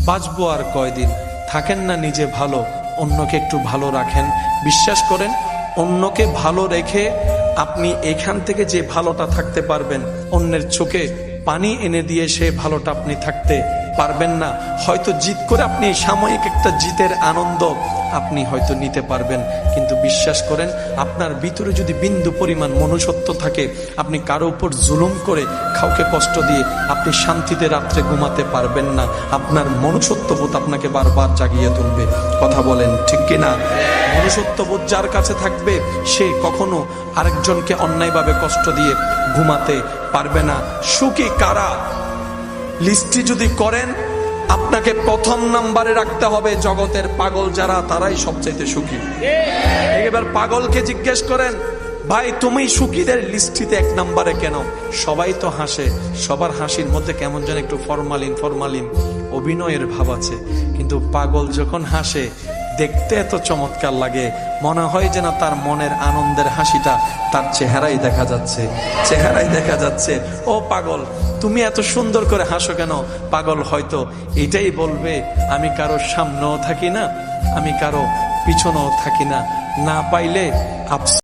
বাঁচবো আর কয়দিন। থাকেন না নিজে ভালো, অন্যকে একটু ভালো রাখেন। বিশ্বাস করেন, অন্যকে ভালো রেখে আপনি এখান থেকে যে ভালোটা থাকতে পারবেন, অন্যের চোখে পানি এনে দিয়ে সে ভালোটা আপনি থাকতে পারবেন না। হয়তো জিত করে আপনি সাময়িক একটা জিতের আনন্দ আপনি হয়তো নিতে পারবেন, কিন্তু বিশ্বাস করেন, আপনার ভিতরে যদি বিন্দু পরিমাণ মনুষ্যত্ব থাকে, আপনি কারো উপর জুলুম করে কাউকে কষ্ট দিয়ে আপনি শান্তিতে রাত্রে ঘুমাতে পারবেন না। আপনার মনুষ্যত্ববোধ আপনাকে বারবার জাগিয়ে তুলবে। কথা বলেন ঠিক কিনা? মনুষ্যত্ববোধ যার কাছে থাকবে, সে কখনো আরেকজনকে অন্যায়ভাবে কষ্ট দিয়ে ঘুমাতে পারবে না। সুখী কারা? লিস্টি যদি করেন, আপনাকে প্রথম নাম্বারে রাখতে হবে জগতের পাগল যারা, তারাই সবচাইতে সুখী। এবার পাগলকে জিজ্ঞেস করেন, ভাই তুমি সুখীদের লিস্টিতে এক নাম্বারে কেন? সবাই তো হাসে, সবার হাসির মধ্যে কেমন যেন একটু ফরমালিন অভিনয়ের ভাব আছে, কিন্তু পাগল যখন হাসে দেখতে এত চমৎকার লাগে, মনে হয় যেন তার মনের আনন্দের হাসিটা তার চেহারাই দেখা যাচ্ছে। ও পাগল, তুমি এত সুন্দর করে হাসো কেন? পাগল হয়তো এটাই বলবে, আমি কারো সামনেও থাকি না, আমি কারো পিছনেও থাকি না, না পাইলে আফসোস।